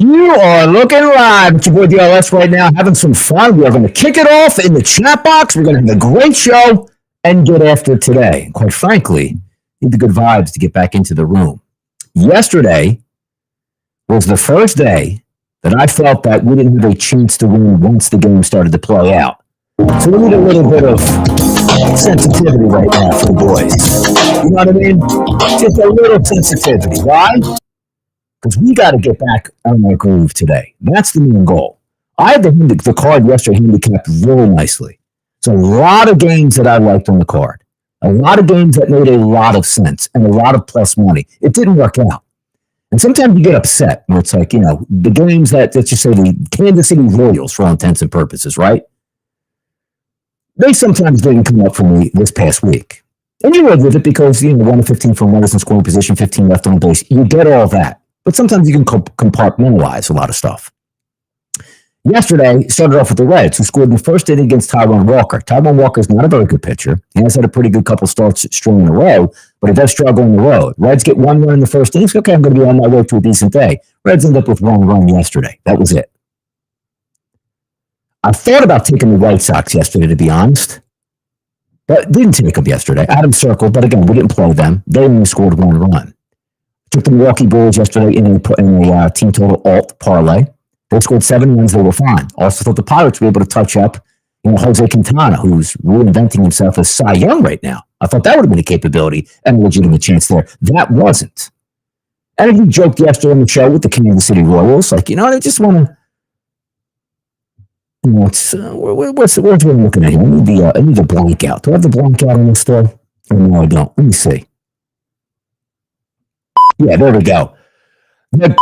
You are looking live. It's your boy DLS right now, having some fun. We are going to kick it off in the chat box. We're going to have a great show and get after it today. And quite frankly, need the good vibes to get back into the room. Yesterday was the first day that I felt that we didn't have a chance to win once the game started to play out. So we need a little bit of sensitivity right now for the boys. You know what I mean? Just a little sensitivity. Why? Because we got to get back on our groove today. That's the main goal. I had the card yesterday handicapped really nicely. So a lot of games that I liked on the card. A lot of games that made a lot of sense and a lot of plus money. It didn't work out. And sometimes you get upset where it's like, the games that, let's just say the Kansas City Royals for all intents and purposes, right? They sometimes didn't come up for me this past week. And you live with it because, 1 of 15 from runners in scoring position, 15 left on base. You get all that. But sometimes you can compartmentalize a lot of stuff. Yesterday, started off with the Reds, who scored in the first inning against Taijuan Walker. Taijuan Walker is not a very good pitcher. He has had a pretty good couple starts string in a row, but he does struggle on the road. Reds get 1 run in the first inning. Okay, I'm going to be on my way to a decent day. Reds end up with 1 run yesterday. That was it. I thought about taking the White Sox yesterday, to be honest, but didn't take them yesterday. Adams circled, but again, we didn't play them. They only scored 1 run. Took the Milwaukee Brewers yesterday in a team total alt parlay. They scored 7 runs. They were fine. Also thought the Pirates were able to touch up Jose Quintana, who's reinventing himself as Cy Young right now. I thought that would have been a capability and a legitimate chance there. That wasn't. And he joked yesterday on the show with the Kansas City Royals, like, I just want to. Where's what I'm looking at here? I need the blank out. Do I have the blank out on this store? Oh, no, I don't. Let me see. Yeah, there we go. The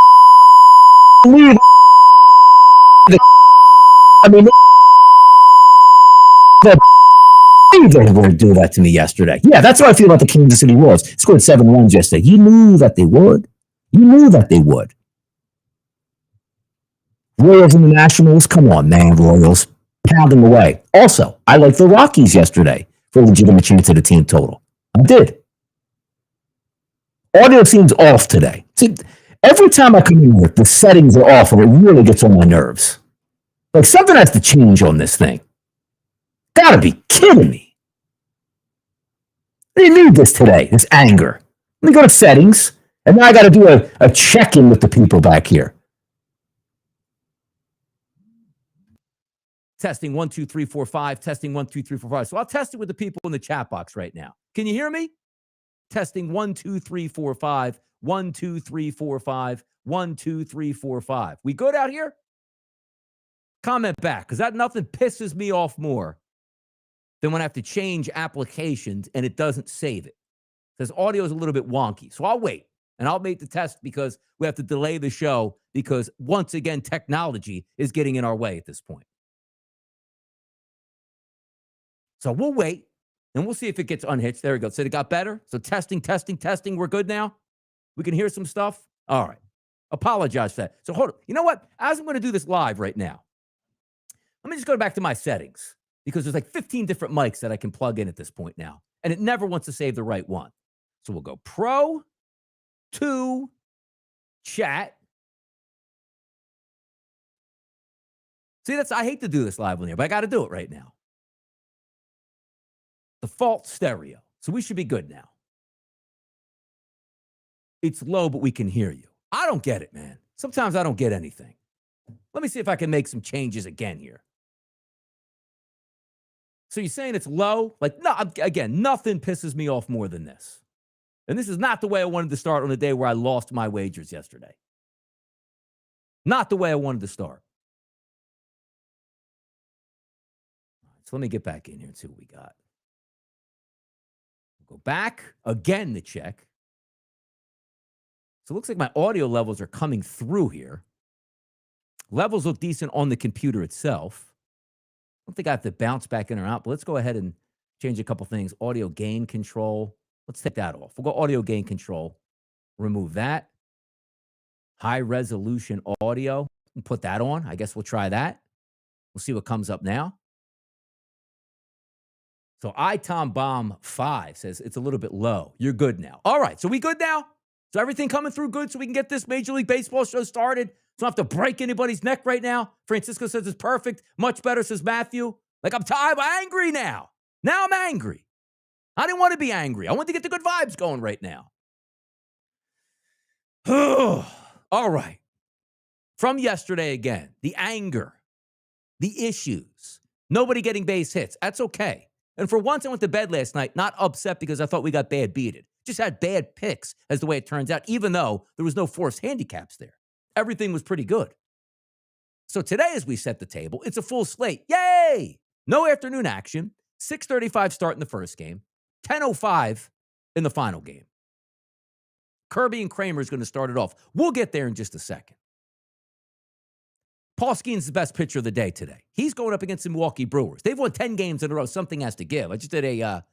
they were to do that to me yesterday. Yeah, that's how I feel about the Kansas City Royals. Scored 7 runs yesterday. You knew that they would. Royals and the Nationals, come on, man, Royals. Pounding away. Also, I liked the Rockies yesterday for a legitimate chance at a team total. I did. Audio seems off today. See, every time I come in here, the settings are off and it really gets on my nerves. Like something has to change on this thing. Gotta be kidding me. I didn't need this today, this anger. Let me go to settings, and now I got to do a check-in with the people back here. Testing 1, 2, 3, 4, 5. Testing 1, 2, 3, 4, 5. So I'll test it with the people in the chat box right now. Can you hear me? Testing 1, 2, 3, 4, 5. 1, 2, 3, 4, 5. 1, 2, 3, 4, 5. We good out here? Comment back, because nothing pisses me off more than when I have to change applications and it doesn't save it. Because audio is a little bit wonky. So I'll wait and I'll make the test because we have to delay the show because once again, technology is getting in our way at this point. So we'll wait and we'll see if it gets unhitched. There we go. So it got better. So testing. We're good now. We can hear some stuff. All right. Apologize for that. So hold on. You know what? As I'm going to do this live right now, let me just go back to my settings because there's like 15 different mics that I can plug in at this point now. And it never wants to save the right one. So we'll go Pro, 2, Chat. See, I hate to do this live on here, but I got to do it right now. Default stereo. So we should be good now. It's low, but we can hear you. I don't get it, man. Sometimes I don't get anything. Let me see if I can make some changes again here. So you're saying it's low? Like, no, again, nothing pisses me off more than this. And this is not the way I wanted to start on a day where I lost my wagers yesterday. Not the way I wanted to start. All right, so let me get back in here and see what we got. Go back again to check. So it looks like my audio levels are coming through here. Levels look decent on the computer itself. I don't think I have to bounce back in or out, but let's go ahead and change a couple things. Audio gain control. Let's take that off. We'll go audio gain control. Remove that. High resolution audio. And put that on. I guess we'll try that. We'll see what comes up now. So iTom Bomb 5 says it's a little bit low. You're good now. All right. So we good now? So everything coming through good so we can get this Major League Baseball show started? So I don't have to break anybody's neck right now. Francisco says it's perfect. Much better, says Matthew. Like, I'm angry now. Now I'm angry. I didn't want to be angry. I want to get the good vibes going right now. All right. From yesterday again, the anger, the issues, nobody getting base hits. That's okay. And for once, I went to bed last night not upset because I thought we got bad beated. Just had bad picks as the way it turns out, even though there was no forced handicaps there. Everything was pretty good. So today, as we set the table, it's a full slate. Yay! No afternoon action. 6:35 start in the first game. 10:05 in the final game. Kirby and Kramer is going to start it off. We'll get there in just a second. Paul Skeens the best pitcher of the day today. He's going up against the Milwaukee Brewers. They've won 10 games in a row. Something has to give. I just did a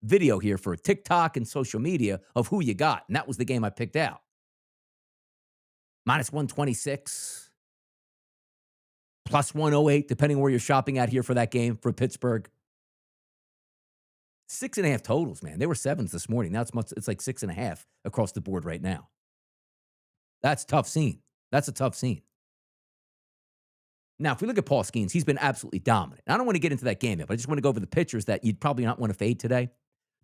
video here for TikTok and social media of who you got, and that was the game I picked out. Minus 126, plus 108, depending on where you're shopping at here for that game for Pittsburgh. 6.5 totals, man. They were 7s this morning. Now it's like 6.5 across the board right now. That's a tough scene. That's a tough scene. Now, if we look at Paul Skeens, he's been absolutely dominant. I don't want to get into that game yet, but I just want to go over the pitchers that you'd probably not want to fade today.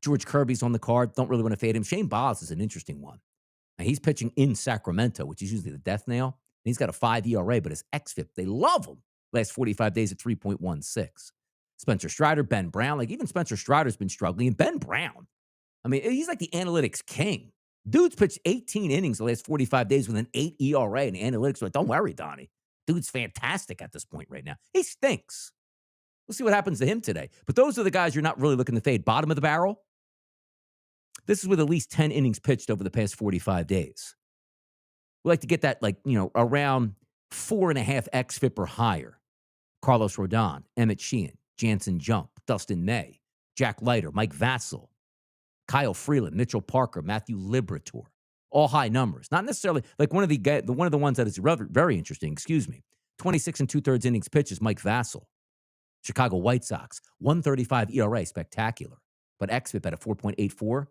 George Kirby's on the card. Don't really want to fade him. Shane Baz is an interesting one. Now, he's pitching in Sacramento, which is usually the death nail. And he's got a 5 ERA, but his xFIP, they love him. Last 45 days at 3.16. Spencer Strider, Ben Brown. Like, even Spencer Strider's been struggling. And Ben Brown, I mean, he's like the analytics king. Dude's pitched 18 innings the last 45 days with an 8 ERA. And analytics are like, don't worry, Donnie. Dude's fantastic at this point right now. He stinks. We'll see what happens to him today. But those are the guys you're not really looking to fade. Bottom of the barrel. This is with at least 10 innings pitched over the past 45 days. We like to get that, around 4.5 xFIP or higher. Carlos Rodon, Emmett Sheehan, Jansen Jump, Dustin May, Jack Leiter, Mike Vassell, Kyle Freeland, Mitchell Parker, Matthew Liberatore. All high numbers. Not necessarily like one of the ones that is very interesting, 26 2/3 innings pitches, Mike Vassell. Chicago White Sox, 135 ERA, spectacular. But xFIP at a 4.84.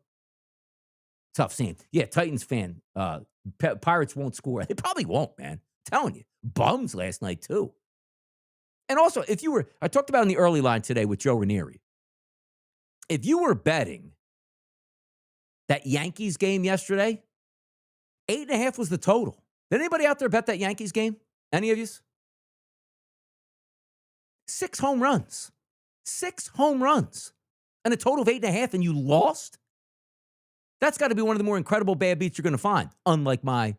Tough scene. Yeah, Titans fan. Pirates won't score. They probably won't, man. I'm telling you. Bums last night, too. And also, I talked about in the early line today with Joe Ranieri. If you were betting that Yankees game yesterday, 8.5 was the total. Did anybody out there bet that Yankees game? Any of you? 6 home runs. 6 home runs. And a total of 8.5, and you lost? That's got to be one of the more incredible bad beats you're going to find. Unlike my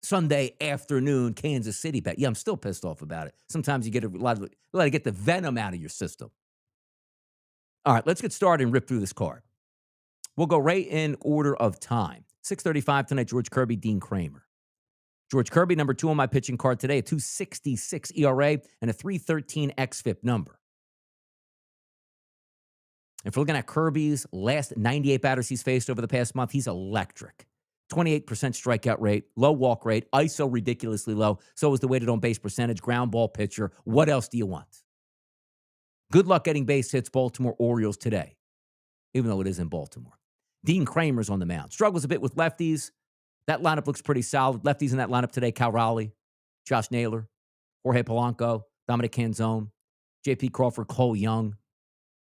Sunday afternoon Kansas City bet. Yeah, I'm still pissed off about it. Sometimes you get a lot to get the venom out of your system. All right, let's get started and rip through this card. We'll go right in order of time. 6:35 tonight, George Kirby, Dean Kramer. George Kirby, number 2 on my pitching card today, a 2.66 ERA and a 3.13 xFIP number. If we're looking at Kirby's last 98 batters he's faced over the past month, he's electric. 28% strikeout rate, low walk rate, ISO ridiculously low. So is the weighted on base percentage, ground ball pitcher. What else do you want? Good luck getting base hits, Baltimore Orioles today, even though it is in Baltimore. Dean Kramer's on the mound. Struggles a bit with lefties. That lineup looks pretty solid. Lefties in that lineup today, Cal Raleigh, Josh Naylor, Jorge Polanco, Dominic Canzone, J.P. Crawford, Cole Young.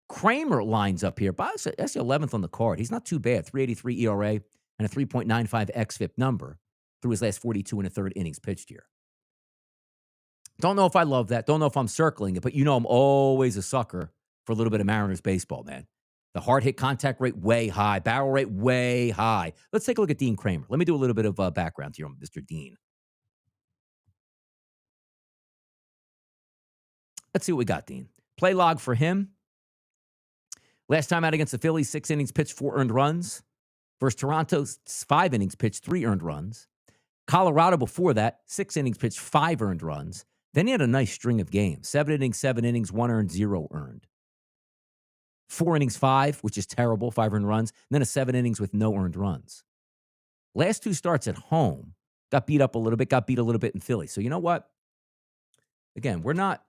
Kramer lines up here. But that's the 11th on the card. He's not too bad. 3.83 ERA and a 3.95 xFIP number through his last 42 1/3 innings pitched here. Don't know if I love that. Don't know if I'm circling it, but I'm always a sucker for a little bit of Mariners baseball, man. The hard hit contact rate way high, barrel rate way high. Let's take a look at Dean Kramer. Let me do a little bit of background here on Mr. Dean. Let's see what we got, Dean. Play log for him. Last time out against the Phillies, 6 innings pitched, 4 earned runs. Versus Toronto, 5 innings pitched, 3 earned runs. Colorado before that, 6 innings pitched, 5 earned runs. Then he had a nice string of games. 7 innings, 1 earned, 0 earned. 4 innings, 5, which is terrible, 5 earned runs. And then a 7 innings with no earned runs. Last 2 starts at home, got beat up a little bit, got beat a little bit in Philly. So you know what? Again, we're not,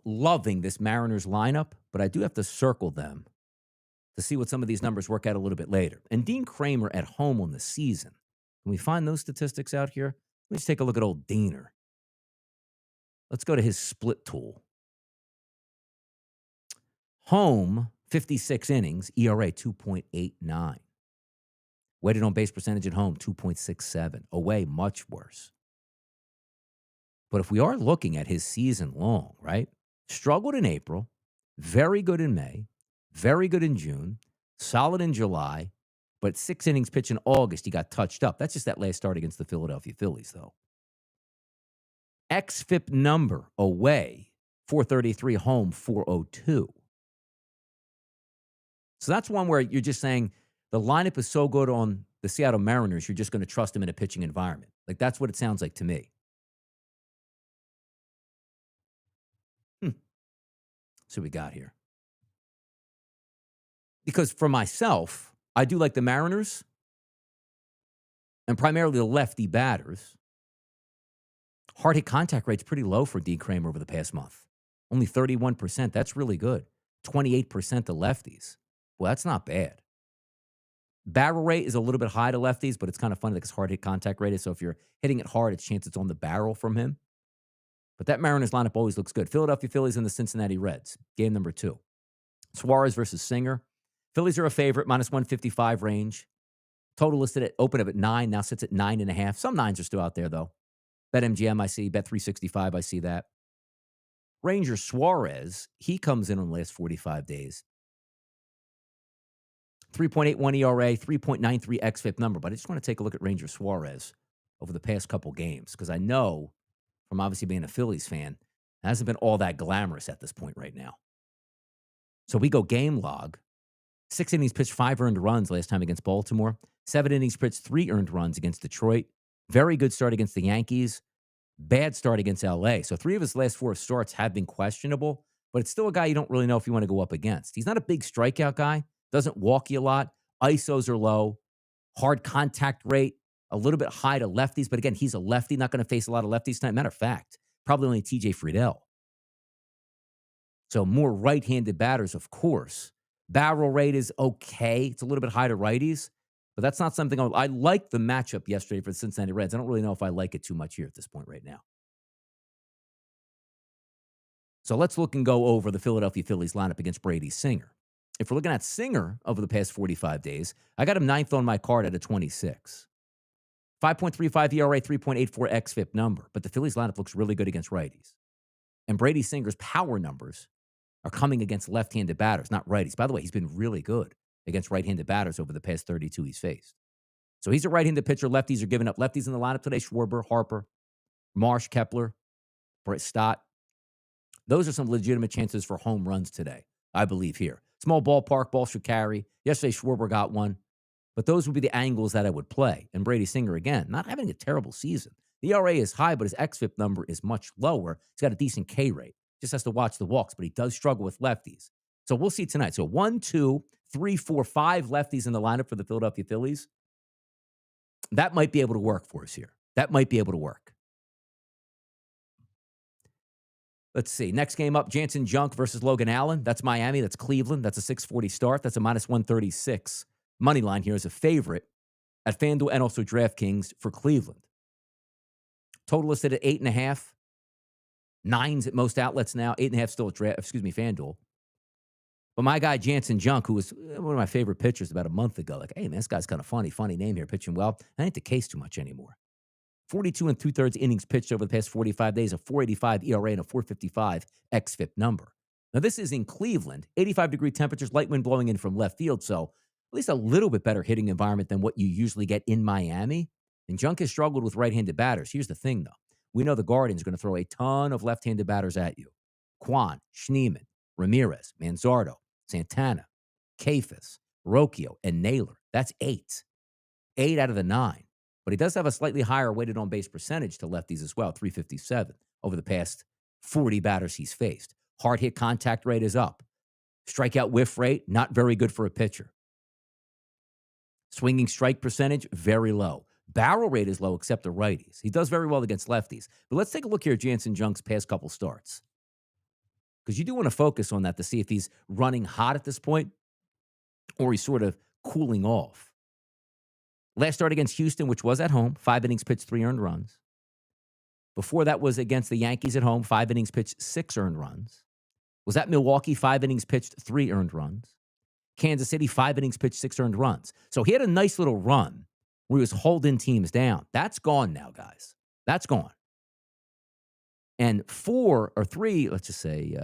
loving this Mariners lineup, but I do have to circle them to see what some of these numbers work out a little bit later. And Dean Kramer at home on the season. Can we find those statistics out here? Let's take a look at old Diener. Let's go to his split tool. Home, 56 innings, ERA 2.89. Weighted on base percentage at home, 2.67. Away, much worse. But if we are looking at his season long, right? Struggled in April, very good in May, very good in June, solid in July, but 6 innings pitched in August, he got touched up. That's just that last start against the Philadelphia Phillies, though. xFIP number away, 433, home, 402. So that's one where you're just saying the lineup is so good on the Seattle Mariners, you're just going to trust him in a pitching environment. Like, that's what it sounds like to me. So we got here. Because for myself, I do like the Mariners and primarily the lefty batters. Hard hit contact rate's pretty low for Dean Kramer over the past month. Only 31%. That's really good. 28% to lefties. Well, that's not bad. Barrel rate is a little bit high to lefties, but it's kind of funny because hard hit contact rate is. So if you're hitting it hard, it's chance it's on the barrel from him. But that Mariners lineup always looks good. Philadelphia Phillies and the Cincinnati Reds. Game number 2. Suarez versus Singer. Phillies are a favorite, minus 155 range. Total listed at open up at 9, now sits at 9.5. Some 9s are still out there, though. BetMGM, I see. Bet365, I see that. Ranger Suarez, he comes in on the last 45 days. 3.81 ERA, 3.93 xFIP number. But I just want to take a look at Ranger Suarez over the past couple games because I know from obviously being a Phillies fan, it hasn't been all that glamorous at this point right now. So we go game log. 6 innings pitched, 5 earned runs last time against Baltimore. 7 innings pitched, 3 earned runs against Detroit. Very good start against the Yankees. Bad start against LA. So 3 of his last 4 starts have been questionable, but it's still a guy you don't really know if you want to go up against. He's not a big strikeout guy. Doesn't walk you a lot. ISOs are low. Hard contact rate, a little bit high to lefties. But again, he's a lefty, not going to face a lot of lefties tonight. Matter of fact, probably only TJ Friedel. So more right-handed batters, of course. Barrel rate is okay. It's a little bit high to righties. But that's not something I like the matchup yesterday for the Cincinnati Reds. I don't really know if I like it too much here at this point right now. So let's look and go over the Philadelphia Phillies lineup against Brady Singer. If we're looking at Singer over the past 45 days, I got him 9th on my card at a 26. 5.35 ERA, 3.84 xFIP number. But the Phillies lineup looks really good against righties. And Brady Singer's power numbers are coming against left-handed batters, not righties. By the way, he's been really good against right-handed batters over the past 32 he's faced. So he's a right-handed pitcher. Lefties are giving up. Lefties in the lineup today, Schwarber, Harper, Marsh, Kepler, Brett Stott. Those are some legitimate chances for home runs today, I believe here. Small ballpark, ball should carry. Yesterday, Schwarber got one. But those would be the angles that I would play. And Brady Singer, again, not having a terrible season. The ERA is high, but his xFIP number is much lower. He's got a decent K rate. Just has to watch the walks, but he does struggle with lefties. So we'll see tonight. So 1, 2, 3, 4, 5 lefties in the lineup for the Philadelphia Phillies. That might be able to work for us here. That might be able to work. Let's see. Next game up, Jansen Junk versus Logan Allen. That's Miami. That's Cleveland. That's a 640 start. That's a minus 136. Money line here is a favorite at FanDuel and also DraftKings for Cleveland. Total listed at 8.5. 9s at most outlets now. 8.5 still at FanDuel. But my guy, Jansen Junk, who was one of my favorite pitchers about a month ago, like, hey, man, this guy's kind of funny name here, pitching well. That ain't the case too much anymore. 42 2/3 innings pitched over the past 45 days, a 4.85 ERA and a 4.55 xFIP number. Now, this is in Cleveland, 85-degree temperatures, light wind blowing in from left field, so at least a little bit better hitting environment than what you usually get in Miami. And Junk has struggled with right-handed batters. Here's the thing, though. We know the Guardians are going to throw a ton of left-handed batters at you. Kwan, Schneemann, Ramirez, Manzardo, Santana, Kafis, Rocchio, and Naylor. That's 8. 8 out of the 9. But he does have a slightly higher weighted on-base percentage to lefties as well, 357 over the past 40 batters he's faced. Hard hit contact rate is up. Strikeout whiff rate, not very good for a pitcher. Swinging strike percentage, very low. Barrel rate is low except the righties. He does very well against lefties. But let's take a look here at Jansen Junk's past couple starts. Because you do want to focus on that to see if he's running hot at this point or he's sort of cooling off. Last start against Houston, which was at home, 5 innings pitched, 3 earned runs. Before that was against the Yankees at home, 5 innings pitched, 6 earned runs. Was at Milwaukee, 5 innings pitched, 3 earned runs. Kansas City, 5 innings pitched, 6 earned runs. So he had a nice little run where he was holding teams down. That's gone now, guys. That's gone. And 4 or 3, let's just say,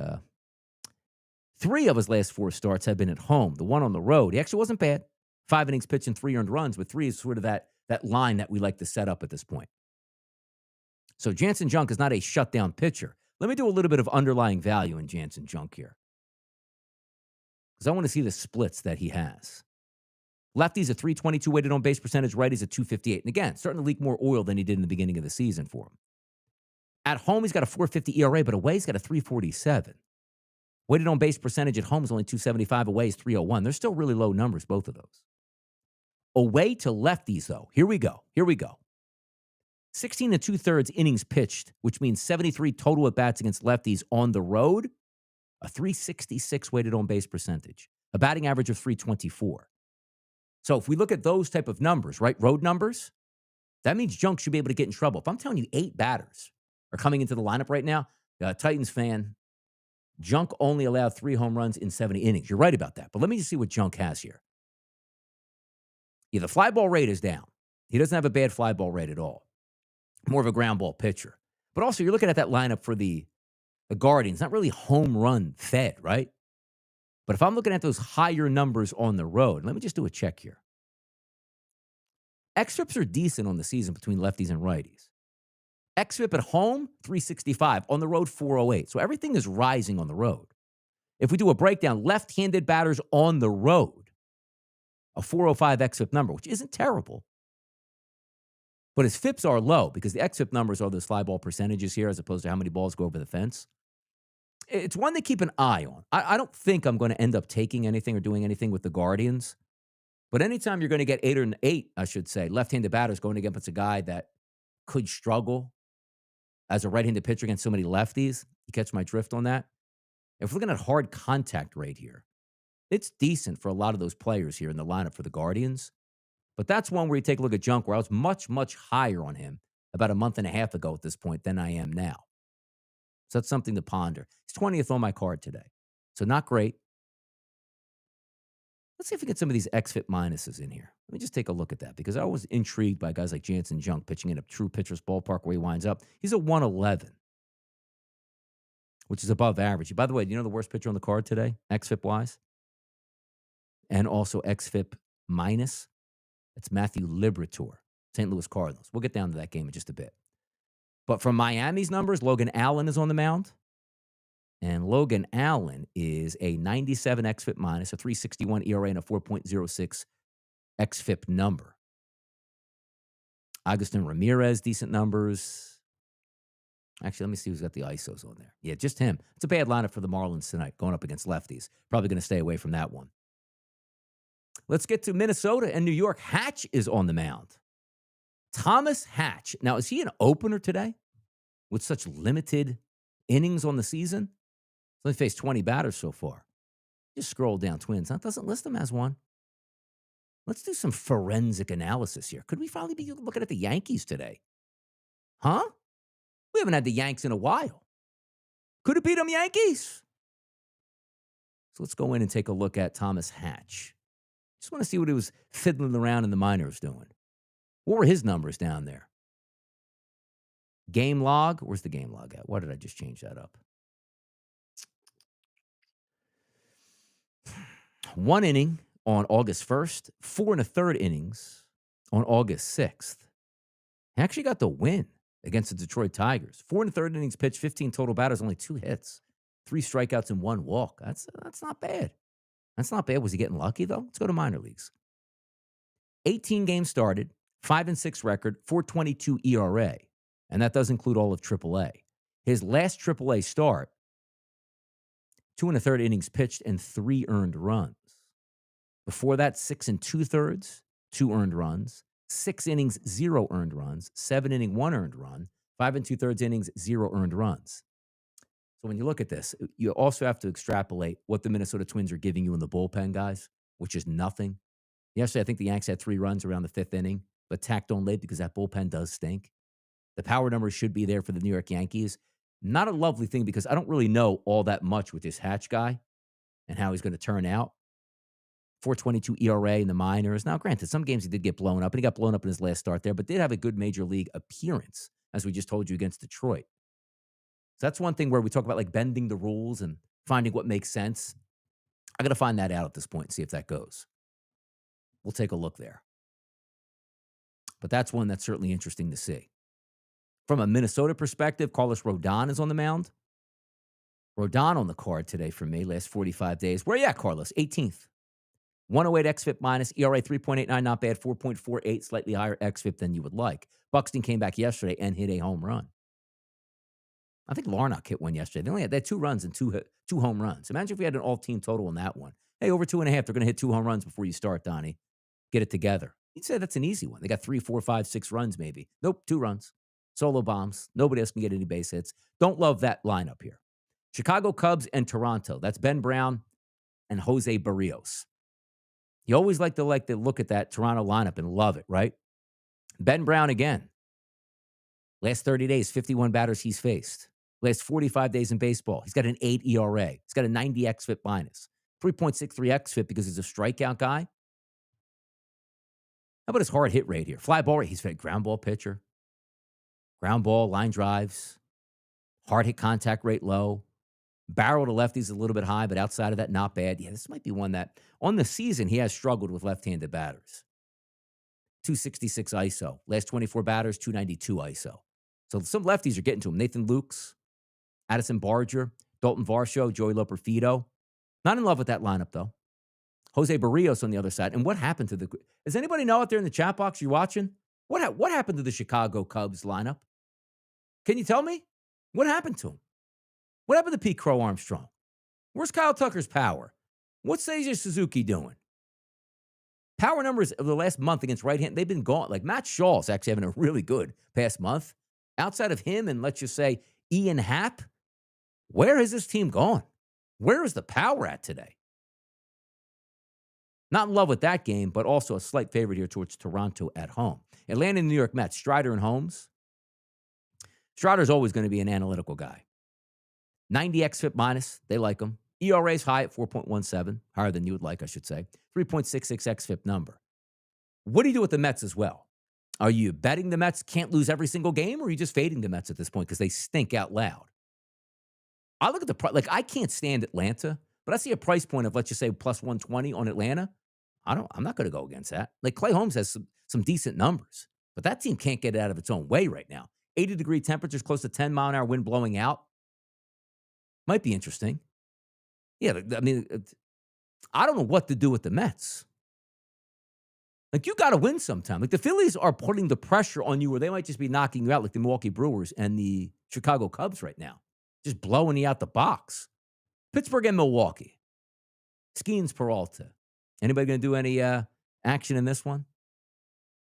3 of his last 4 starts have been at home. The one on the road, he actually wasn't bad. 5 innings pitched and 3 earned runs, but 3 is sort of that line that we like to set up at this point. So Jansen Junk is not a shutdown pitcher. Let me do a little bit of underlying value in Jansen Junk here, because I want to see the splits that he has. Lefty's a 322 weighted on base percentage. Righty's a 258. And again, starting to leak more oil than he did in the beginning of the season for him. At home, he's got a 450 ERA, but away, he's got a 347. Weighted on base percentage at home is only 275. Away is 301. They're still really low numbers, both of those. Away to lefties, though. Here we go. 16 and 2/3 innings pitched, which means 73 total at-bats against lefties on the road. A 366 weighted on base percentage. A batting average of 324. So if we look at those type of numbers, right, road numbers, that means Junk should be able to get in trouble. If I'm telling you 8 batters are coming into the lineup right now, Titans fan, Junk only allowed 3 home runs in 70 innings. You're right about that. But let me just see what Junk has here. Yeah, the fly ball rate is down. He doesn't have a bad fly ball rate at all. More of a ground ball pitcher. But also, you're looking at that lineup for the Guardians, not really home run fed, right? But if I'm looking at those higher numbers on the road, let me just do a check here. xFIPs are decent on the season between lefties and righties. xFIP at home, 365. On the road, 408. So everything is rising on the road. If we do a breakdown, left-handed batters on the road, a 405 xFIP number, which isn't terrible. But his FIPs are low because the xFIP numbers are those fly ball percentages here as opposed to how many balls go over the fence. It's one to keep an eye on. I don't think I'm going to end up taking anything or doing anything with the Guardians. But anytime you're going to get 8, I should say, left-handed batters going against a guy that could struggle as a right-handed pitcher against so many lefties, you catch my drift on that? If we're looking at hard contact rate here, it's decent for a lot of those players here in the lineup for the Guardians. But that's one where you take a look at Junk, where I was much, much higher on him about a month and a half ago at this point than I am now. So that's something to ponder. He's 20th on my card today. So not great. Let's see if we get some of these xFIP minuses in here. Let me just take a look at that, because I was intrigued by guys like Jansen Junk pitching in a true pitcher's ballpark where he winds up. He's a 111, which is above average. By the way, do you know the worst pitcher on the card today, xFIP-wise? And also xFIP minus? It's Matthew Liberatore, St. Louis Cardinals. We'll get down to that game in just a bit. But from Miami's numbers, Logan Allen is on the mound. And Logan Allen is a 97 xFIP minus, a 361 ERA, and a 4.06 xFIP number. Agustin Ramirez, decent numbers. Actually, let me see who's got the ISOs on there. Yeah, just him. It's a bad lineup for the Marlins tonight, going up against lefties. Probably going to stay away from that one. Let's get to Minnesota and New York. Hatch is on the mound. Thomas Hatch. Now, is he an opener today with such limited innings on the season? He's only faced 20 batters so far. Just scroll down, Twins. That doesn't list him as one. Let's do some forensic analysis here. Could we finally be looking at the Yankees today? Huh? We haven't had the Yanks in a while. Could it be them Yankees? So let's go in and take a look at Thomas Hatch. Just want to see what he was fiddling around in the minors doing. What were his numbers down there? Game log. Where's the game log at? Why did I just change that up? 1 inning on August 1st, 4 1/3 innings on August 6th. He actually got the win against the Detroit Tigers. 4 1/3 innings pitched, 15 total batters, only 2 hits, 3 strikeouts and 1 walk. That's not bad. That's not bad. Was he getting lucky, though? Let's go to minor leagues. 18 games started, 5-6 record, 4.22 ERA. And that does include all of AAA. His last AAA start, 2 1/3 innings pitched and 3 earned runs. Before that, 6 2/3, 2 earned runs, 6 innings, 0 earned runs, 7 inning, 1 earned run, 5 2/3 innings, 0 earned runs. So when you look at this, you also have to extrapolate what the Minnesota Twins are giving you in the bullpen, guys. which is nothing. Yesterday, I think the Yanks had 3 runs around the 5th inning, but tacked on late because that bullpen does stink. The power numbers should be there for the New York Yankees. Not a lovely thing because I don't really know all that much with this Hatch guy and how he's going to turn out. 4.22 ERA in the minors. Now, granted, some games he did get blown up, and he got blown up in his last start there, but did have a good major league appearance, as we just told you, against Detroit. So that's one thing where we talk about like bending the rules and finding what makes sense. I got to find that out at this point and see if that goes. We'll take a look there. But that's one that's certainly interesting to see. From a Minnesota perspective, Carlos Rodon is on the mound. Rodon on the card today for me, last 45 days. Where you at, Carlos? 18th. 108 xFIP minus, ERA 3.89, not bad. 4.48, slightly higher xFIP than you would like. Buxton came back yesterday and hit a home run. I think Larnach hit one yesterday. They had 2 runs and two home runs. Imagine if we had an all-team total on that one. Hey, over 2.5, they're going to hit 2 home runs before you start, Donnie. Get it together. You'd say that's an easy one. They got 3, 4, 5, 6 runs maybe. Nope, 2 runs. Solo bombs. Nobody else can get any base hits. Don't love that lineup here. Chicago Cubs and Toronto. That's Ben Brown and Jose Barrios. You always like to look at that Toronto lineup and love it, right? Ben Brown again. Last 30 days, 51 batters he's faced. Last 45 days in baseball, he's got an 8 ERA. He's got a 90 xFIP minus. 3.63 xFIP because he's a strikeout guy. How about his hard hit rate here? Fly ball rate, he's a ground ball pitcher. Ground ball, line drives. Hard hit contact rate low. Barrel to lefties a little bit high, but outside of that, not bad. Yeah, this might be one that, on the season, he has struggled with left-handed batters. 266 ISO. Last 24 batters, 292 ISO. So some lefties are getting to him. Nathan Lukes, Addison Barger, Dalton Varsho, Joey Loperfido. Not in love with that lineup, though. Jose Barrios on the other side. And what happened to does anybody know out there in the chat box you're watching? What happened to the Chicago Cubs lineup? Can you tell me? What happened to him? What happened to Pete Crow Armstrong? Where's Kyle Tucker's power? What's Seiya Suzuki doing? Power numbers of the last month against right-hand, they've been gone. Like Matt Shaw's actually having a really good past month. Outside of him and let's just say Ian Happ, where has this team gone? Where is the power at today? Not in love with that game, but also a slight favorite here towards Toronto at home. Atlanta and New York Mets, Strider and Holmes. Strider's always going to be an analytical guy. 90 xFIP minus, they like him. ERA's high at 4.17, higher than you would like, I should say. 3.66 xFIP number. What do you do with the Mets as well? Are you betting the Mets can't lose every single game, or are you just fading the Mets at this point because they stink out loud? I look at the price. Like, I can't stand Atlanta, but I see a price point of, let's just say, plus 120 on Atlanta. I'm not going to go against that. Like, Clay Holmes has some decent numbers, but that team can't get it out of its own way right now. 80-degree temperatures, close to 10-mile-an-hour wind blowing out. Might be interesting. Yeah, I mean, I don't know what to do with the Mets. Like, you got to win sometime. Like, the Phillies are putting the pressure on you where they might just be knocking you out like the Milwaukee Brewers and the Chicago Cubs right now. Just blowing you out the box. Pittsburgh and Milwaukee. Skeens Peralta. Anybody going to do any action in this one?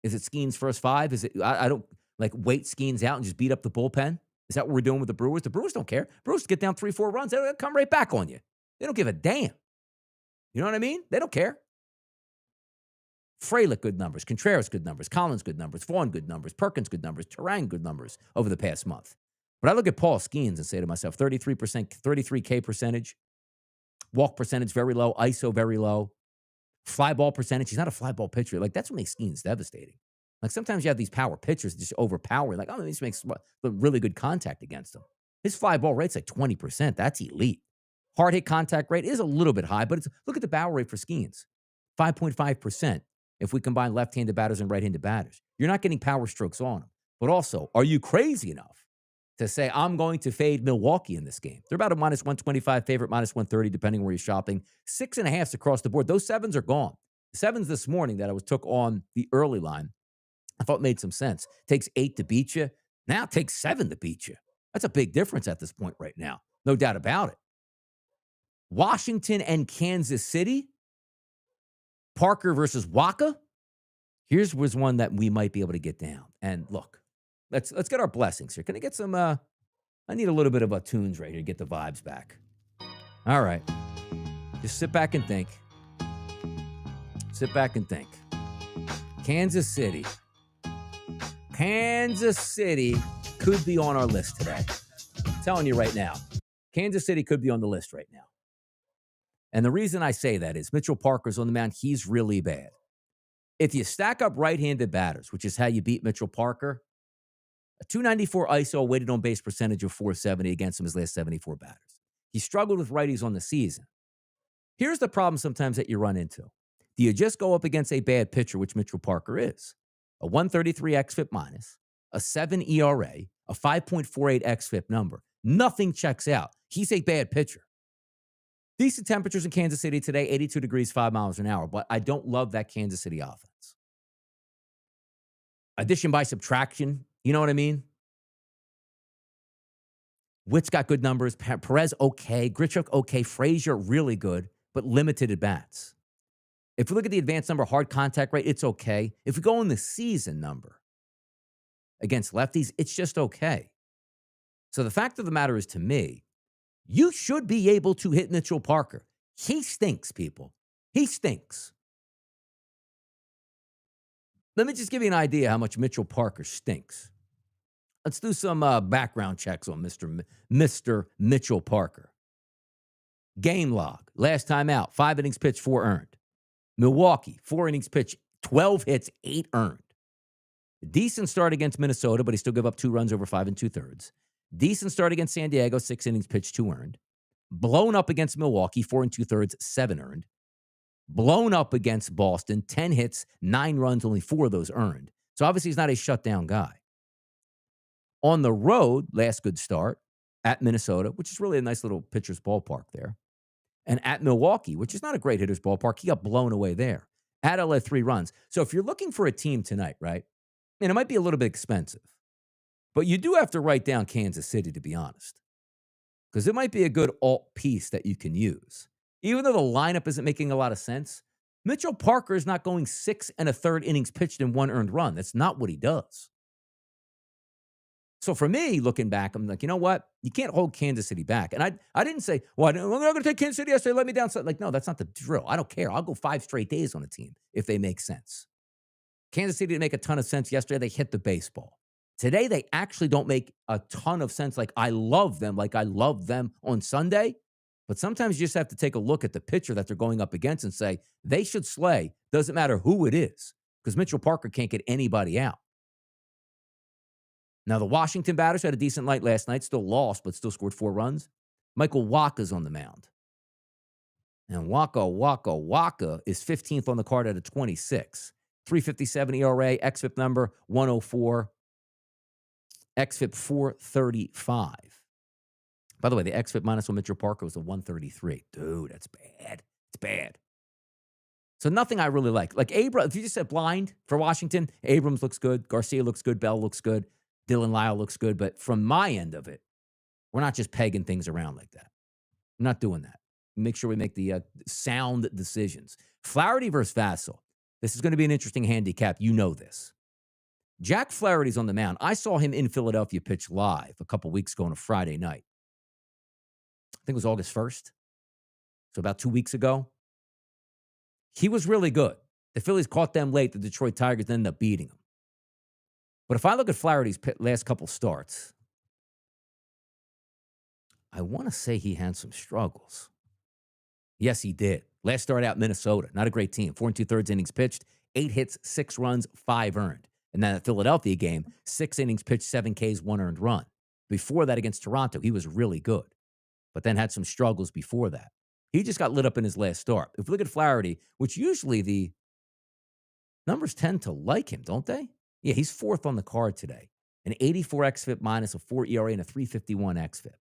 Is it Skeens first 5? Is it, I don't, like, wait Skeens out and just beat up the bullpen? Is that what we're doing with the Brewers? The Brewers don't care. Brewers get down 3-4 runs. They'll come right back on you. They don't give a damn. You know what I mean? They don't care. Frelick, good numbers. Contreras, good numbers. Collins, good numbers. Vaughn, good numbers. Perkins, good numbers. Terang, good numbers over the past month. But I look at Paul Skeens and say to myself, 33%, 33K percentage. Walk percentage, very low. ISO, very low. Fly ball percentage. He's not a fly ball pitcher. Like, that's what makes Skeens devastating. Like, sometimes you have these power pitchers that just overpower. Like, oh, this makes really good contact against him. His fly ball rate's like 20%. That's elite. Hard hit contact rate is a little bit high, but look at the barrel rate for Skeens. 5.5% if we combine left-handed batters and right-handed batters. You're not getting power strokes on them. But also, are you crazy enough to say, I'm going to fade Milwaukee in this game? They're about a minus 125 favorite, minus 130, depending where you're shopping. 6.5s across the board. Those 7s are gone. The 7s this morning that I took on the early line, I thought made some sense. Takes 8 to beat you. Now it takes 7 to beat you. That's a big difference at this point right now. No doubt about it. Washington and Kansas City. Parker versus Waka. Here's was one that we might be able to get down. And look, let's get our blessings here. Can I get some, I need a little bit of a tunes right here to get the vibes back. All right. Just sit back and think. Sit back and think. Kansas City. Kansas City could be on our list today. I'm telling you right now. Kansas City could be on the list right now. And the reason I say that is Mitchell Parker's on the mound. He's really bad. If you stack up right-handed batters, which is how you beat Mitchell Parker, a 294 ISO weighted on base percentage of 470 against him his last 74 batters. He struggled with righties on the season. Here's the problem sometimes that you run into. Do you just go up against a bad pitcher, which Mitchell Parker is? A 133 xFIP minus, a 7 ERA, a 5.48 xFIP number. Nothing checks out. He's a bad pitcher. Decent temperatures in Kansas City today, 82 degrees, 5 miles an hour, but I don't love that Kansas City offense. Addition by subtraction, you know what I mean? Witt's got good numbers. Perez, okay. Grichuk, okay. Frazier, really good, but limited at bats. If we look at the advanced number, hard contact rate, it's okay. If we go in the season number against lefties, it's just okay. So the fact of the matter is, to me, you should be able to hit Mitchell Parker. He stinks, people. He stinks. Let me just give you an idea how much Mitchell Parker stinks. Let's do some background checks on Mr. Mitchell Parker. Game log. Last time out, 5 innings pitched, 4 earned. Milwaukee, 4 innings pitched, 12 hits, 8 earned. Decent start against Minnesota, but he still gave up 2 runs over 5 2/3. Decent start against San Diego, 6 innings pitched, 2 earned. Blown up against Milwaukee, 4 2/3, 7 earned. Blown up against Boston, 10 hits, 9 runs, only 4 of those earned. So obviously he's not a shutdown guy. On the road, last good start at Minnesota, which is really a nice little pitcher's ballpark there. And at Milwaukee, which is not a great hitter's ballpark, he got blown away there. At LA, 3 runs. So if you're looking for a team tonight, right, and it might be a little bit expensive, but you do have to write down Kansas City, to be honest, because it might be a good alt piece that you can use. Even though the lineup isn't making a lot of sense, Mitchell Parker is not going 6 1/3 innings pitched and 1 earned run. That's not what he does. So for me, looking back, I'm like, you know what? You can't hold Kansas City back. And I didn't say, well, I'm not going to take Kansas City yesterday, let me down. So, like, no, that's not the drill. I don't care. I'll go 5 straight days on a team if they make sense. Kansas City didn't make a ton of sense yesterday. They hit the baseball. Today, they actually don't make a ton of sense like I love them on Sunday. But sometimes you just have to take a look at the pitcher that they're going up against and say, they should slay. Doesn't matter who it is, because Mitchell Parker can't get anybody out. Now, the Washington batters had a decent night last night, still lost, but still scored 4 runs. Michael Wacha's on the mound. And Wacha is 15th on the card at a 26. 357 ERA, xFIP number 104, xFIP 435. By the way, the xFIP minus on Mitchell Parker was a 133. Dude, that's bad. It's bad. So nothing I really like. Like Abrams, if you just said blind for Washington, Abrams looks good, Garcia looks good, Bell looks good, Dylan Lyle looks good. But from my end of it, we're not just pegging things around like that. I'm not doing that. Make sure we make the sound decisions. Flaherty versus Vassell. This is going to be an interesting handicap. You know this. Jack Flaherty's on the mound. I saw him in Philadelphia pitch live a couple weeks ago on a Friday night. I think it was August 1st. So about 2 weeks ago. He was really good. The Phillies caught them late. The Detroit Tigers ended up beating them. But if I look at Flaherty's last couple starts, I want to say he had some struggles. Yes, he did. Last start out, Minnesota. Not a great team. 4 2/3 innings pitched, 8 hits, 6 runs, 5 earned. And then that Philadelphia game, 6 innings pitched, 7 Ks, 1 earned run. Before that against Toronto, he was really good. But then had some struggles before that. He just got lit up in his last start. If we look at Flaherty, which usually the numbers tend to like him, don't they? Yeah, he's 4th on the card today. An 84 xFIP minus, a 4 ERA, and a 351 xFIP.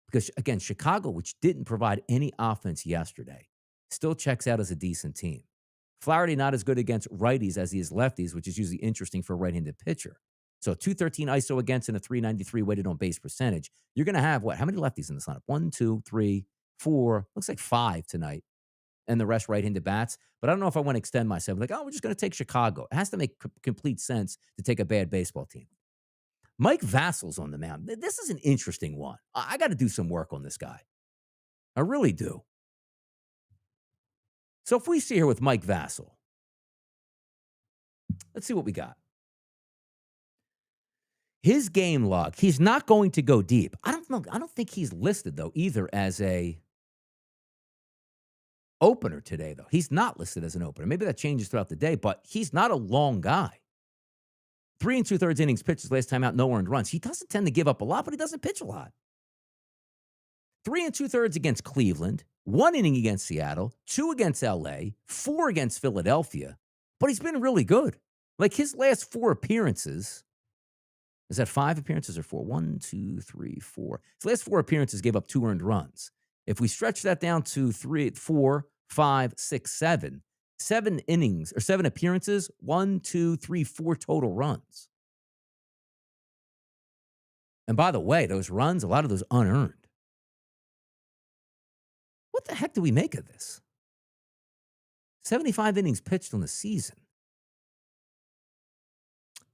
Because, again, Chicago, which didn't provide any offense yesterday, still checks out as a decent team. Flaherty not as good against righties as he is lefties, which is usually interesting for a right-handed pitcher. So 213 ISO against and a 393 weighted on base percentage. You're going to have what? How many lefties in this lineup? 1, 2, 3, 4, looks like 5 tonight. And the rest right-handed bats. But I don't know if I want to extend myself. Like, we're just going to take Chicago. It has to make complete sense to take a bad baseball team. Mike Vassell's on the mound. This is an interesting one. I got to do some work on this guy. I really do. So if we see here with Mike Vassell, Let's see what we got. His game log, he's not going to go deep. I don't know. I don't think he's listed, though, either as a opener today, though. He's not listed as an opener. Maybe that changes throughout the day, but he's not a long guy. 3 2/3 innings pitched his last time out, no earned runs. He doesn't tend to give up a lot, but he doesn't pitch a lot. 3 2/3 against Cleveland, 1 inning against Seattle, 2 against LA, 4 against Philadelphia, but he's been really good. Like his last 4 appearances, is that 5 appearances or 4? 1, 2, 3, 4. His last 4 appearances gave up 2 earned runs. If we stretch that down to 3, 4, 5, 6, 7, 7 innings or 7 appearances, 1, 2, 3, 4 total runs. And by the way, those runs, a lot of those unearned. What the heck do we make of this? 75 innings pitched on the season.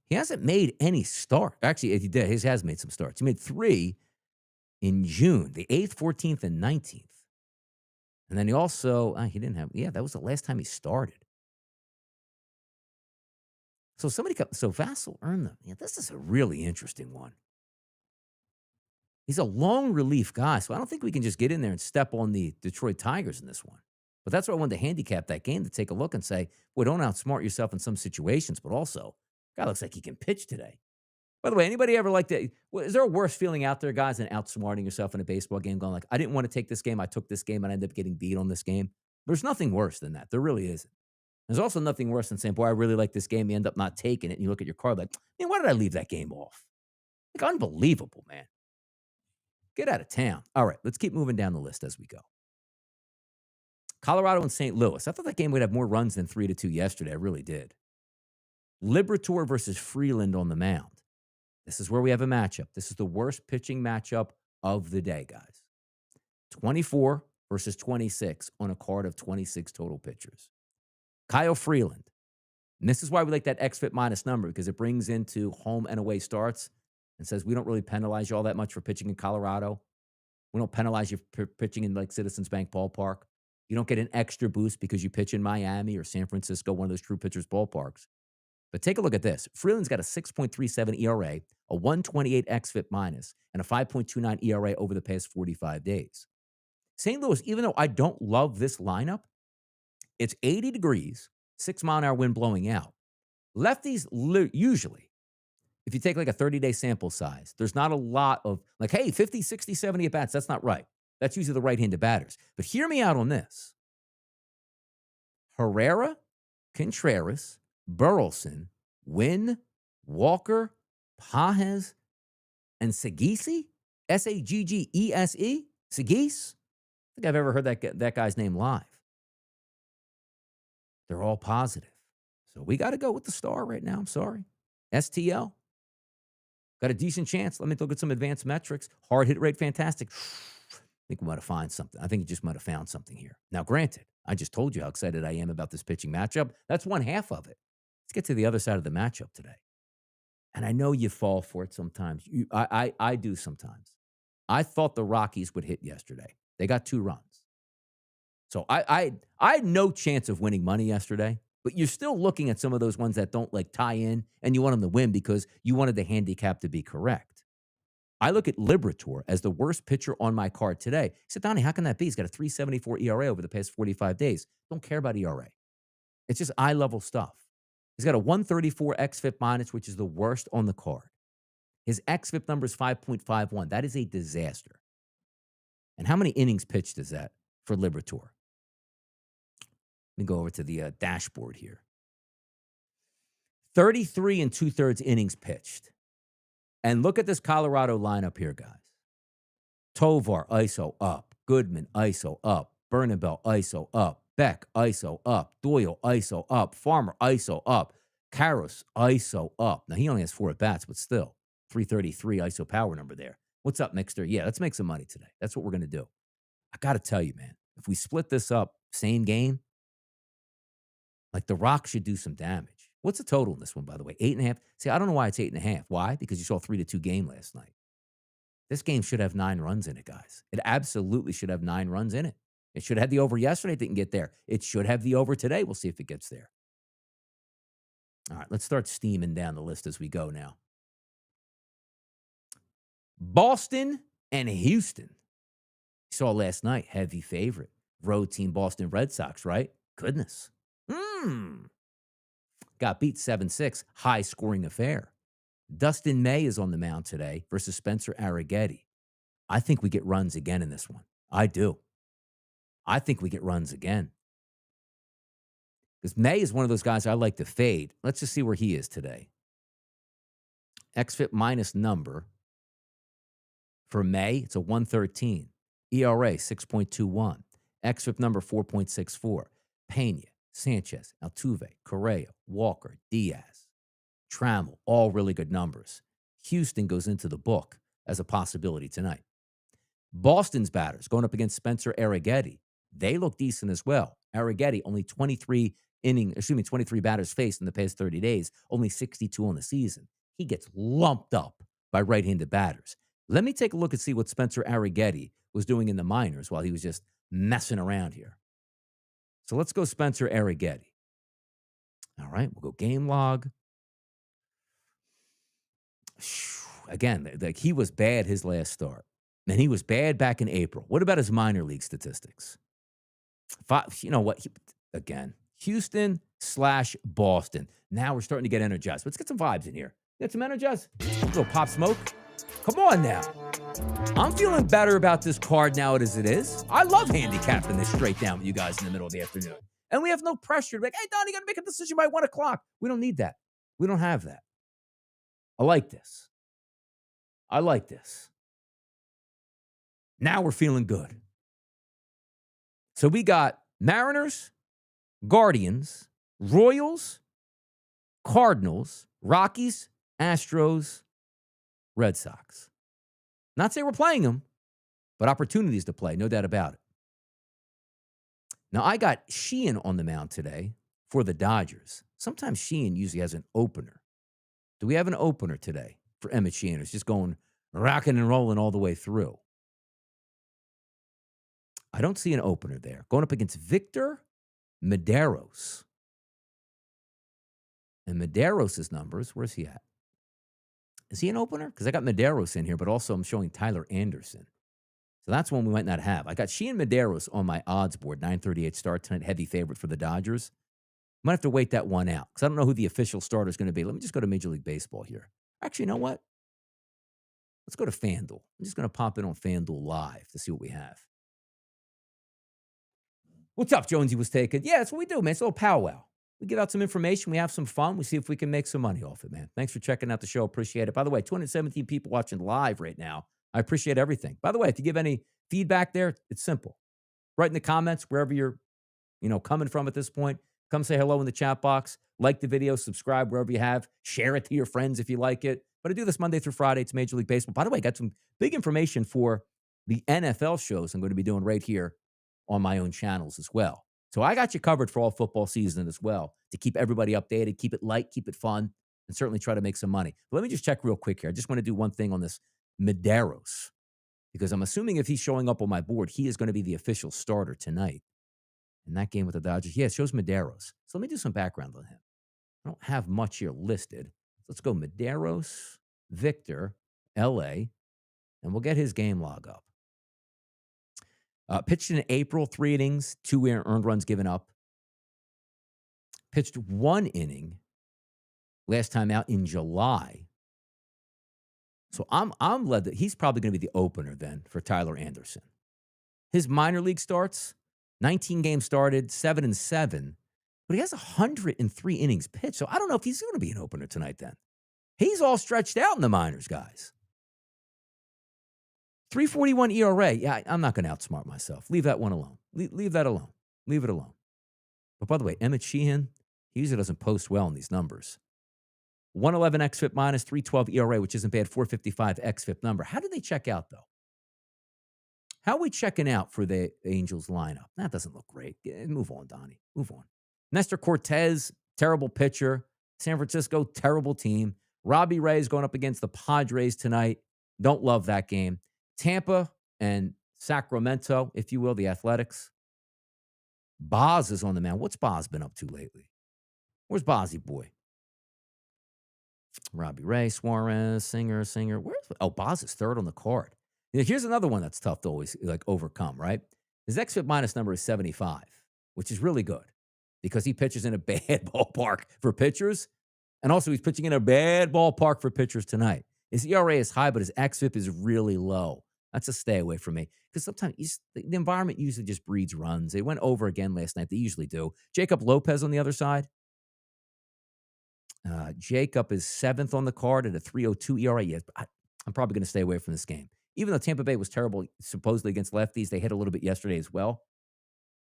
He hasn't made any start. Actually, he did. He has made some starts. He made 3 in June, the 8th, 14th, and 19th. And then he also, he didn't have, that was the last time he started. So Vassell earned them. Yeah, this is a really interesting one. He's a long relief guy, so I don't think we can just get in there and step on the Detroit Tigers in this one. But that's why I wanted to handicap that game, to take a look and say, boy, don't outsmart yourself in some situations, but also, guy looks like he can pitch today. By the way, anybody ever like that? Is there a worse feeling out there, guys, than outsmarting yourself in a baseball game, going like, I didn't want to take this game, I took this game, and I ended up getting beat on this game? There's nothing worse than that. There really isn't. There's also nothing worse than saying, boy, I really like this game, you end up not taking it, and you look at your card like, man, why did I leave that game off? Like, unbelievable, man. Get out of town. All right, let's keep moving down the list as we go. Colorado and St. Louis. I thought that game would have more runs than 3-2 yesterday. I really did. Liberatore versus Freeland on the mound. This is where we have a matchup. This is the worst pitching matchup of the day, guys. 24 versus 26 on a card of 26 total pitchers. Kyle Freeland. And this is why we like that XFIP minus number, because it brings into home and away starts and says we don't really penalize you all that much for pitching in Colorado. We don't penalize you for pitching in like Citizens Bank Ballpark. You don't get an extra boost because you pitch in Miami or San Francisco, one of those true pitchers' ballparks. But take a look at this. Freeland's got a 6.37 ERA, a 128 XFIP minus, and a 5.29 ERA over the past 45 days. St. Louis, even though I don't love this lineup, it's 80 degrees, 6-mile-an-hour wind blowing out. Lefties usually, if you take like a 30-day sample size, there's not a lot of like, hey, 50, 60, 70 at-bats. That's not right. That's usually the right-handed batters. But hear me out on this. Herrera, Contreras, Burleson, Wynn, Walker, Pages, and Sagese? Saggese? Sagese? I think I've ever heard that guy's name live. They're all positive. So we got to go with the star right now. I'm sorry. STL. Got a decent chance. Let me look at some advanced metrics. Hard hit rate, fantastic. I think we might have found something. I think you just might have found something here. Now, granted, I just told you how excited I am about this pitching matchup. That's one half of it. Let's get to the other side of the matchup today. And I know you fall for it sometimes. I do sometimes. I thought the Rockies would hit yesterday. They got 2 runs. So I had no chance of winning money yesterday, but you're still looking at some of those ones that don't like tie in, and you want them to win because you wanted the handicap to be correct. I look at Liberatore as the worst pitcher on my card today. He said, Donnie, how can that be? He's got a 3.74 ERA over the past 45 days. Don't care about ERA. It's just eye-level stuff. He's got a 134 XFIP minus, which is the worst on the card. His XFIP number is 5.51. That is a disaster. And how many innings pitched is that for Liberatore? Let me go over to the dashboard here. 33 2/3 innings pitched. And look at this Colorado lineup here, guys. Tovar, ISO up. Goodman, ISO up. Bernabel, ISO up. Beck, ISO up. Doyle, ISO up. Farmer, ISO up. Karros, ISO up. Now, he only has 4 at-bats, but still, 333 ISO power number there. What's up, Mixter? Yeah, let's make some money today. That's what we're going to do. I got to tell you, man, if we split this up, same game, like the Rock should do some damage. What's the total in this one, by the way? 8.5. See, I don't know why it's 8.5. Why? Because you saw a 3-2 game last night. This game should have 9 runs in it, guys. It absolutely should have 9 runs in it. It should have the over yesterday. It didn't get there. It should have the over today. We'll see if it gets there. All right, let's start steaming down the list as we go now. Boston and Houston. You saw last night, heavy favorite. Road team Boston Red Sox, right? Goodness. Got beat 7-6. High scoring affair. Dustin May is on the mound today versus Spencer Arrighetti. I think we get runs again in this one. I do. I think we get runs again. Because May is one of those guys I like to fade. Let's just see where he is today. XFIP minus number for May, it's a 113. ERA, 6.21. XFIP number, 4.64. Pena, Sanchez, Altuve, Correa, Walker, Diaz, Trammell, all really good numbers. Houston goes into the book as a possibility tonight. Boston's batters going up against Spencer Arrighetti. They look decent as well. Arrighetti, only 23 batters faced in the past 30 days, only 62 on the season. He gets lumped up by right-handed batters. Let me take a look and see what Spencer Arrighetti was doing in the minors while he was just messing around here. So let's go Spencer Arrighetti. All right, we'll go game log. Again, like he was bad his last start. And he was bad back in April. What about his minor league statistics? You know what? Again, Houston/Boston. Now we're starting to get energized. Let's get some vibes in here. Get some energized. A little pop smoke. Come on now. I'm feeling better about this card now as it is. I love handicapping this straight down with you guys in the middle of the afternoon. And we have no pressure to be like, hey, Don, you got to make a decision by 1 o'clock. We don't need that. We don't have that. I like this. Now we're feeling good. So we got Mariners, Guardians, Royals, Cardinals, Rockies, Astros, Red Sox. Not say we're playing them, but opportunities to play, no doubt about it. Now, I got Sheehan on the mound today for the Dodgers. Sometimes Sheehan usually has an opener. Do we have an opener today for Emmett Sheehan? It's just going rocking and rolling all the way through. I don't see an opener there. Going up against Victor Medeiros. And Medeiros' numbers, where's he at? Is he an opener? Because I got Medeiros in here, but also I'm showing Tyler Anderson. So that's one we might not have. I got Sheehan Medeiros on my odds board, 938 start tonight, heavy favorite for the Dodgers. Might have to wait that one out because I don't know who the official starter is going to be. Let me just go to Major League Baseball here. Actually, you know what? Let's go to FanDuel. I'm just going to pop in on FanDuel Live to see what we have. What's up, Jonesy was taken? Yeah, that's what we do, man. It's a little powwow. We give out some information. We have some fun. We see if we can make some money off it, man. Thanks for checking out the show. Appreciate it. By the way, 217 people watching live right now. I appreciate everything. By the way, if you give any feedback there, it's simple. Write in the comments wherever you're, coming from at this point. Come say hello in the chat box. Like the video, subscribe wherever you have. Share it to your friends if you like it. But I do this Monday through Friday. It's Major League Baseball. By the way, I got some big information for the NFL shows I'm going to be doing right here on my own channels as well. So I got you covered for all football season as well to keep everybody updated, keep it light, keep it fun, and certainly try to make some money. But let me just check real quick here. I just want to do one thing on this Medeiros because I'm assuming if he's showing up on my board, he is going to be the official starter tonight in that game with the Dodgers. Yeah, it shows Medeiros. So let me do some background on him. I don't have much here listed. Let's go Medeiros, Victor, L.A., and we'll get his game log up. Pitched in April, 3 innings, 2 earned runs given up. Pitched 1 inning last time out in July. So I'm led that he's probably going to be the opener then for Tyler Anderson. His minor league starts, 19 games started, 7-7, but he has 103 innings pitched. So I don't know if he's going to be an opener tonight then. He's all stretched out in the minors, guys. 3.41 ERA. Yeah, I'm not going to outsmart myself. Leave that one alone. Leave that alone. Leave it alone. But by the way, Emmett Sheehan, he usually doesn't post well in these numbers. 111 XFIP minus, 312 ERA, which isn't bad, 455 XFIP number. How did they check out, though? How are we checking out for the Angels lineup? That doesn't look great. Move on, Donnie. Move on. Nestor Cortez, terrible pitcher. San Francisco, terrible team. Robbie Ray is going up against the Padres tonight. Don't love that game. Tampa and Sacramento, if you will, the Athletics. Boz is on the mound. What's Boz been up to lately? Where's Bozzy boy? Robbie Ray, Suarez, Singer. Boz is third on the card. Here's another one that's tough to always like overcome, right? His XFIP minus number is 75, which is really good because he pitches in a bad ballpark for pitchers. And also he's pitching in a bad ballpark for pitchers tonight. His ERA is high, but his XFIP is really low. That's a stay away from me because sometimes the environment usually just breeds runs. They went over again last night. They usually do. Jacob Lopez on the other side. Jacob is 7th on the card at a 3.02 ERA. Yes, I'm probably going to stay away from this game. Even though Tampa Bay was terrible, supposedly against lefties, they hit a little bit yesterday as well.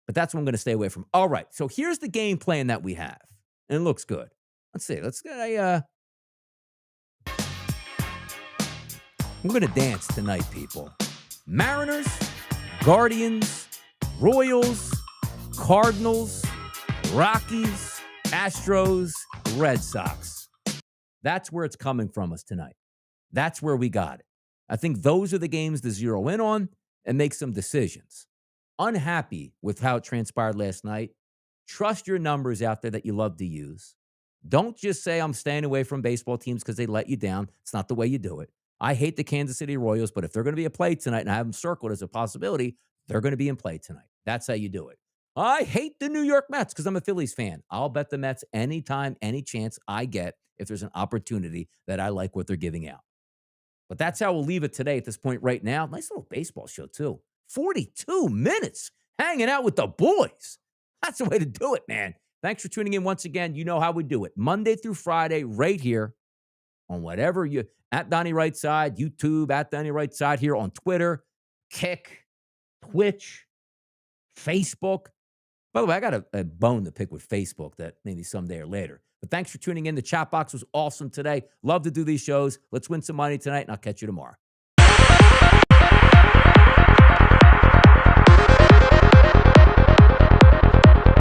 But that's what I'm going to stay away from. All right, so here's the game plan that we have, and it looks good. Let's see. Let's get a. We're going to dance tonight, people. Mariners, Guardians, Royals, Cardinals, Rockies, Astros, Red Sox. That's where it's coming from us tonight. That's where we got it. I think those are the games to zero in on and make some decisions. Unhappy with how it transpired last night. Trust your numbers out there that you love to use. Don't just say I'm staying away from baseball teams because they let you down. It's not the way you do it. I hate the Kansas City Royals, but if they're going to be a play tonight, and I have them circled as a possibility, they're going to be in play tonight. That's how you do it. I hate the New York Mets because I'm a Phillies fan. I'll bet the Mets anytime, any chance I get if there's an opportunity that I like what they're giving out. But that's how we'll leave it today at this point right now. Nice little baseball show, too. 42 minutes hanging out with the boys. That's the way to do it, man. Thanks for tuning in once again. You know how we do it. Monday through Friday, right here on whatever you, at Donnie Right Side, YouTube, at Donnie Right Side, here on Twitter, Kick, Twitch, Facebook. By the way, I got a bone to pick with Facebook that maybe someday or later. But thanks for tuning in. The chat box was awesome today. Love to do these shows. Let's win some money tonight, and I'll catch you tomorrow.